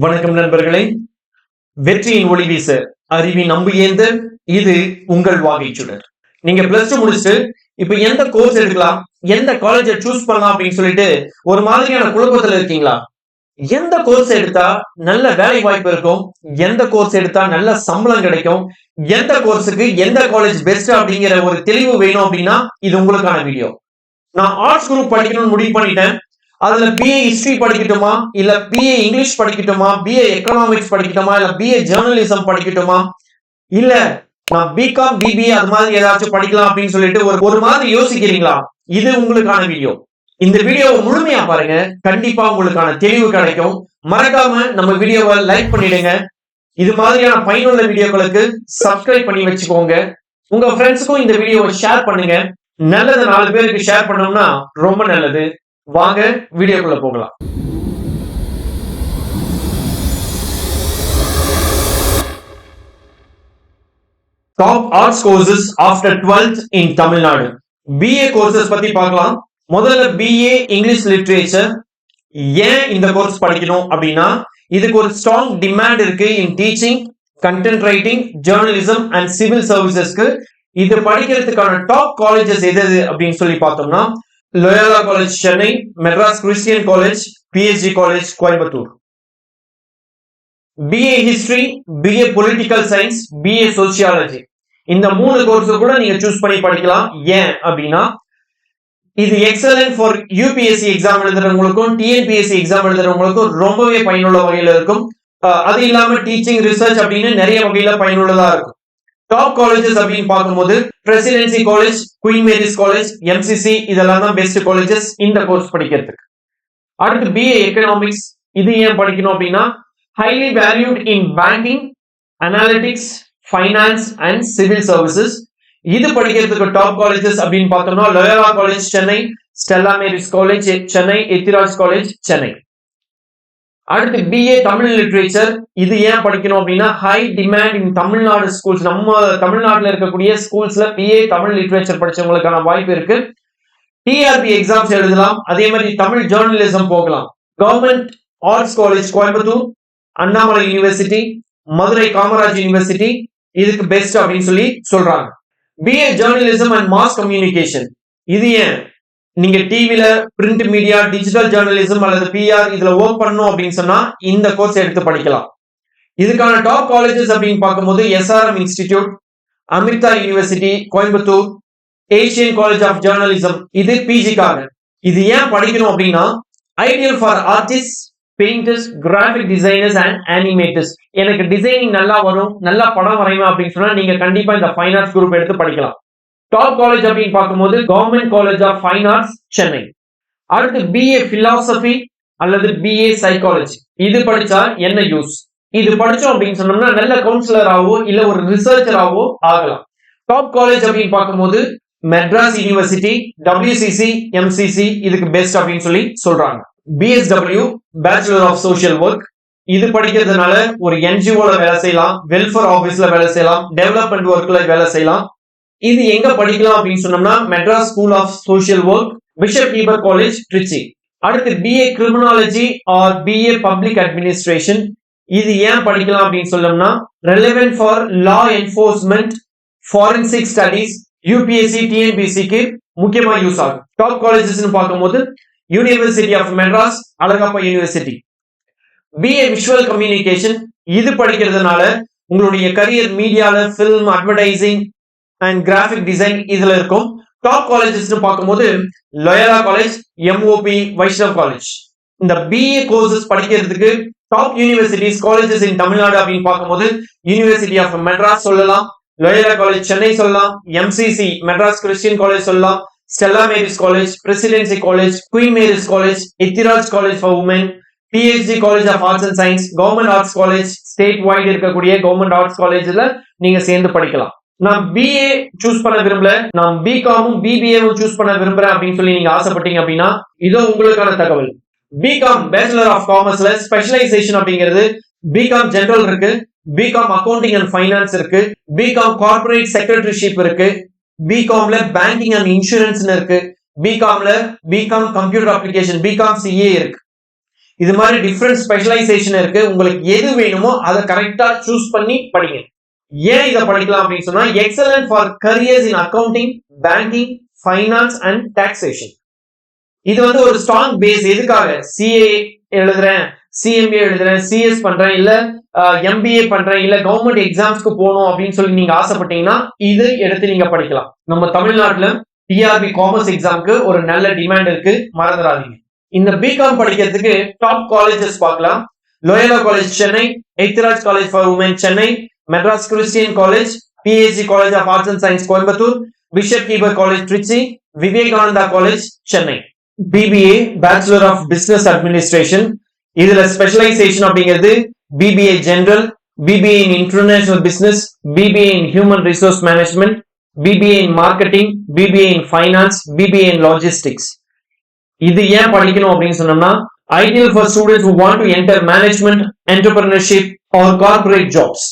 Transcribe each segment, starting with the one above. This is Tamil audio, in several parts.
வணக்கம் நண்பர்களே. வெற்றியின் ஒளி வீச அறிவின் அம்பு ஏந்த இது உங்கள் வாகைச்சுடர். நீங்க பிளஸ் டூ முடிச்சுட்டு இப்ப எந்த கோர்ஸ் எடுக்கலாம், எந்த காலேஜை சூஸ் பண்ணலாம் அப்படின்னு சொல்லிட்டு ஒரு மாதிரியான குழப்பத்துல இருக்கீங்களா? எந்த கோர்ஸ் எடுத்தா நல்ல வேலை வாய்ப்பு இருக்கும், எந்த கோர்ஸ் எடுத்தா நல்ல சம்பளம் கிடைக்கும், எந்த கோர்ஸுக்கு எந்த காலேஜ் பெஸ்ட் அப்படிங்கிற ஒரு தெளிவு வேணும் அப்படின்னா இது உங்களுக்கான வீடியோ. நான் ஆர்ட்ஸ் குரூப் படிக்கணும்னு முடிவு பண்ணிட்டேன். அதுல பிஏ ஹிஸ்டரி படிக்கட்டுமா, இல்ல பிஏ இங்கிலீஷ் படிக்கட்டுமா, பிஏ எக்கனாமிக்ஸ் படிக்கட்டுமா, இல்ல பிஏ ஜேர்னலிசம் படிக்கட்டுமா, இல்ல நான் பிகாம் பிபிஏ அது மாதிரி ஏதாச்சும் படிக்கலாம் அப்படின்னு சொல்லிட்டு ஒரு மாதிரி யோசிக்கிறீங்களா? இது உங்களுக்கான வீடியோ. இந்த வீடியோவை முழுமையா பாருங்க, கண்டிப்பா உங்களுக்கான தெளிவு கிடைக்கும். மறக்காம நம்ம வீடியோவை லைக் பண்ணிடுங்க. இது மாதிரியான பயனுள்ள வீடியோக்களுக்கு சப்ஸ்கிரைப் பண்ணி வச்சுக்கோங்க. உங்க ஃப்ரெண்ட்ஸுக்கும் இந்த வீடியோவை ஷேர் பண்ணுங்க. நல்லது 4 பேருக்கு ஷேர் பண்ணோம்னா ரொம்ப நல்லது. வாங்க வீடியோக்குள்ள போகலாம். Top arts courses after 12th இன் தமிழ்நாடு. பிஏ கோர்சஸ் பத்தி பார்க்கலாம். முதல்ல பிஏ இங்கிலீஷ் லிட்ரேச்சர். ஏன் இந்த கோர்ஸ் படிக்கணும் அப்படின்னா இதுக்கு ஒரு ஸ்ட்ராங் டிமாண்ட் இருக்கு in teaching, content writing, journalism and civil சர்வீசஸ்க்கு. இது படிக்கிறதுக்கான டாப் காலேஜஸ் எது அப்படின்னு சொல்லி பார்த்தோம்னா Loyola college Chennai, Madras Christian college, PSG college Coimbatore. BA history, BA political science, BA sociology, இந்த 3 கோர்ஸ் கூட நீங்க சூஸ் பண்ணி படிக்கலாம். ஏன் அப்படின்னா இது எக்ஸலன்ட் ஃபார் யூபிஎஸ்சி எக்ஸாம் எழுதுறவங்களுக்கும் டிஎன்பிஎஸ்சி எக்ஸாம் எழுதுறவங்களுக்கும் ரொம்பவே பயனுள்ள வகையில இருக்கும். அது இல்லாம டீச்சிங், ரிசர்ச் அப்படின்னு நிறைய வகையில பயனுள்ளதா இருக்கும். டாப் காலேஜஸ் அப்படின்னு பார்க்கும்போது presidency college, queen Mary's college, MCC இதெல்லாம் தான் பெஸ்ட் காலேஜஸ் இந்த கோர்ஸ் படிக்கிறதுக்கு. அடுத்து பிஏ எக்கனாமிக்ஸ். இது ஏன் படிக்கணும் அப்படின்னா highly valued in banking, analytics, finance and civil services. இது படிக்கிறதுக்கு டாப் காலேஜஸ் அப்படின்னு பார்த்தோம்னா Loyola college Chennai, Stella Mary's college Chennai, Ethiraj college Chennai. அடுத்து பிஏ தமிழ் லிட்ரேச்சர். இது ஏன் படிக்கணும் அப்படின்னா high demand in Tamil Nadu schools. நம்ம தமிழ்நாட்டில் இருக்கக்கூடிய ஸ்கூல்ஸ்ல பிஏ தமிழ் லிட்ரேச்சர் படிச்சவங்களுக்கான வாய்ப்பு இருக்கு. டிஆர்பி எக்ஸாம்ஸ் எழுதலாம். அதே மாதிரி தமிழ் ஜேர்னலிசம் போகலாம். Government arts college Coimbatore, Annamalai university, Madurai Kamaraj university இதுக்கு பெஸ்ட் அப்படின்னு சொல்லி சொல்றாங்க. BA journalism and mass communication. இது ஏன் நீங்க டிவில பிரிண்ட் மீடியா, டிஜிட்டல் ஜேர்னலிசம் அல்லது பிஆர் இதுல ஒர்க் பண்ணணும் அப்படின்னு சொன்னா இந்த கோர்ஸ் எடுத்து படிக்கலாம். இதுக்கான டாப் காலேஜஸ் அப்படின்னு பார்க்கும்போது SRM institute, Amrita university Coimbatore, Asian college of journalism இது பிஜிக்காக. இது ஏன் படிக்கணும் அப்படின்னா ideal for artist, painters, graphic designers and animators. எனக்கு டிசைனிங் நல்லா வரும், நல்லா படம் வரைவேன் அப்படின்னு சொன்னா நீங்க கண்டிப்பா இந்த ஃபைன் ஆர்ட்ஸ் குரூப் எடுத்து படிக்கலாம். டாப் காலேஜ் அப்படின்னு பார்க்கும்போது government college of fine arts Chennai. அடுத்து பிஏ பிலாசபி அல்லது பிஏ சைக்காலஜி. இது படிச்சா என்ன யூஸ்? இது படிச்சோம் அப்படின்னு சொன்னோம்னா நல்ல கவுன்சிலராகவோ இல்ல ஒரு ரிசர்ச்சராகவோ ஆகலாம். டாப் காலேஜ் அப்படின்னு பார்க்கும்போது மெட்ராஸ் யூனிவர்சிட்டி, WCC, MCC இதுக்கு பெஸ்ட் அப்படின்னு சொல்லி சொல்றாங்க. BSW bachelor of social work. இது படிக்கிறதுனால ஒரு NGOல வேலை செய்யலாம், வெல்ஃபேர் ஆபீஸ்ல வேலை செய்யலாம், டெவலப்மெண்ட் ஒர்க்ல வேலை செய்யலாம். இது எங்க படிக்கலாம் அப்படின்னு சொன்னோம்னா Madras school of social work, Bishop Heber college Trichy. அடுத்து BA criminology or BA public administration. இது ஏன் படிக்கலாம் அப்படின்னு சொன்னோம்னா relevant for law enforcement, forensic studies, UPSC, டிஎன்பிஎஸ்சிக்கு முக்கியமா யூஸ் ஆகும். டாப் காலேஜஸ் பார்க்கும்போது university of Madras, Alagappa university. BA visual communication. இது படிக்கிறதுனால உங்களுடைய கரியர் மீடியால film, advertising and graphic design இதுல இருக்கும். டாப் காலேஜஸ் பார்க்கும்போது Loyola college, MOP, Vaishnav college. இந்த பிஏ கோர்சஸ் படிக்கிறதுக்கு டாப் யூனிவர்சிட்டிஸ் காலேஜஸ் இன் தமிழ்நாடு அப்படின்னு பார்க்கும்போது யூனிவர்சிட்டி ஆஃப் மெட்ராஸ் சொல்லலாம், லோயோலா காலேஜ் சென்னை சொல்லலாம், MCC மெட்ராஸ் கிறிஸ்டியன் காலேஜ் சொல்லலாம், Stella Mary's college, presidency college, queen Mary's college, Ethiraj college for women, PhD college of arts and science, government arts college, state wide government கவர்மெண்ட் ஆர்ட்ஸ் காலேஜ்ல நீங்க சேர்ந்து படிக்கலாம். நான் பிஏ சூஸ் பண்ண விரும்பல, நான் பிகாமும் பிபிஏவும் சூஸ் பண்ண விரும்புறேன் அப்படின்னு சொல்லி நீங்க ஆசைப்பட்டீங்க அப்படின்னா இதோ உங்களுக்கான தகவல். பிகாம் பேச்சுலர் ஆஃப் காமர்ஸ்ல ஸ்பெஷலைசேஷன் அப்படிங்கிறது பிகாம் ஜெனரல் இருக்கு, பிகாம் அக்கவுண்டிங் அண்ட் ஃபைனான்ஸ் இருக்கு, பிகாம் கார்பரேட் செக்ரட்டரிஷிப் இருக்கு, பிகாம்ல பேங்கிங் அண்ட் இன்சூரன்ஸ் இருக்கு, பிகாம்ல BCom computer application, BCom CA இருக்கு. இது மாதிரி டிஃப்ரெண்ட் ஸ்பெஷலைசேஷன் இருக்கு. உங்களுக்கு எது வேணுமோ அதை கரெக்டா சூஸ் பண்ணி படிங்க. ஏன் இதை படிக்கலாம் அப்படின்னு சொன்னா excellent for careers in accounting, banking, finance and taxation. இது வந்து ஒரு ஸ்ட்ராங் பேஸ். எதுக்காக? சிஏ எழுதுறேன், சிஎம்பிஏ எழுதுறேன், சிஎஸ் பண்றேன், இல்ல எம்பிஏ பண்றேன், இல்ல கவர்மெண்ட் எக்ஸாம்ஸ்க்கு போகணும் அப்படின்னு சொல்லி நீங்க ஆசைப்பட்டீங்கன்னா இது எடுத்து நீங்க படிக்கலாம். நம்ம தமிழ்நாட்டுல டிஆர்பி காமர்ஸ் எக்ஸாம்க்கு ஒரு நல்ல டிமாண்ட் இருக்கு, மறந்துடாதீங்க. இந்த பிகாம் படிக்கிறதுக்கு டாப் காலேஜஸ் பார்க்கலாம். Loyola college Chennai, Ethiraj college for women Chennai, Madras Christian college, PSG college of arts and science Coimbatore, bishop Heber college Trichy, Vivekananda college Chennai. BBA bachelor of business administration. இதுல ஸ்பெஷலைசேஷன் அப்படிங்கிறது BBA general, BBA in international business, BBA in human resource management, BBA in marketing, BBA in finance, BBA in logistics. இது ஏன் படிக்கணும் அப்படின்னு சொன்னோம்னா ideal for students who want to enter management, entrepreneurship or corporate jobs.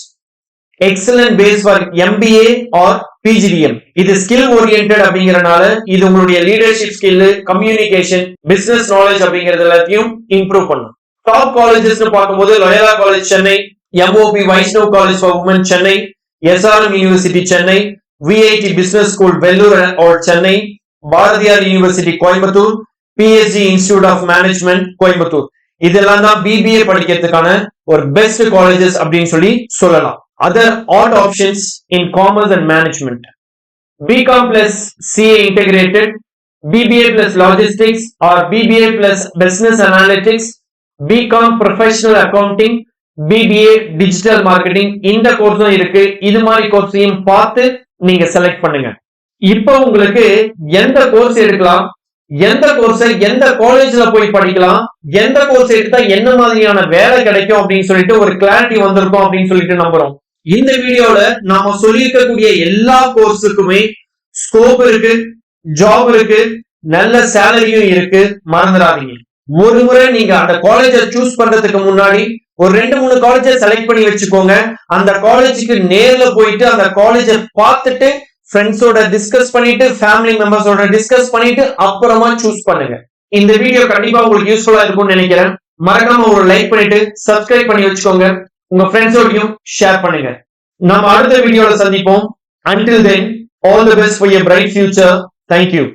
Excellent base for MBA or PGDM. இது ஸ்கில் ஓரியன்டட் அப்படிங்கறனால இது உங்களுடைய leadership skill, communication, business knowledge அப்படிங்கறது எல்லாத்தையும் இம்ப்ரூவ் பண்ணும். டாப் காலேஜஸ் பார்க்கும்போது Loyola college Chennai, MOP Vaishnav college for women Chennai, SRM university Chennai, VIT business school Vellore or Chennai, Bharathiar university Coimbatore, PSG institute of management Coimbatore. இதெல்லாம் தான் பிபிஏ படிக்கிறதுக்கான ஒரு பெஸ்ட் காலேஜஸ் அப்படின்னு சொல்லி சொல்லலாம். Other add options in commerce and management: BCom plus CA integrated, BBA plus logistics or BBA plus business analytics, BCom professional accounting, BBA digital marketing. இந்த கோர்ஸும் இருக்கு. இது மாதிரி கோர்ஸையும் பார்த்து நீங்க செலக்ட் பண்ணுங்க. இப்போ உங்களுக்கு எந்த கோர்ஸ் எடுக்கலாம், எந்த கோர்ஸை எந்த காலேஜ்ல போய் படிக்கலாம், எந்த கோர்ஸ் எடுத்தா என்ன மாதிரியான வேலை கிடைக்கும் அப்படின்னு சொல்லிட்டு ஒரு கிளாரிட்டி வந்திருக்கும் அப்படின்னு சொல்லிட்டு நம்புறோம். இந்த வீடியோல நாம சொல்லியிருக்கக்கூடிய எல்லா கோர்ஸுக்குமே ஸ்கோப் இருக்கு, ஜாப் இருக்கு, நல்ல சேலரியும் இருக்கு, மறந்துடாதீங்க. ஒரு முறை நீங்க அந்த காலேஜை சூஸ் பண்றதுக்கு முன்னாடி ஒரு 2-3 காலேஜை செலக்ட் பண்ணி வச்சுக்கோங்க. அந்த காலேஜுக்கு நேர்ல போயிட்டு அந்த காலேஜை பார்த்துட்டு ஃப்ரெண்ட்ஸோட டிஸ்கஸ் பண்ணிட்டு, ஃபேமிலி மெம்பர்ஸோட டிஸ்கஸ் பண்ணிட்டு அப்புறமா சூஸ் பண்ணுங்க. இந்த வீடியோ கண்டிப்பா உங்களுக்கு யூஸ்ஃபுல்லா இருக்கும்னு நினைக்கிறேன். மறக்காம ஒரு லைக் பண்ணிட்டு சப்ஸ்கிரைப் பண்ணி வச்சுக்கோங்க. உங்க ஃப்ரெண்ட்ஸோடையும் ஷேர் பண்ணுங்க. நம்ம அடுத்த வீடியோல சந்திப்போம். Until then, all the best for your bright future. Thank you.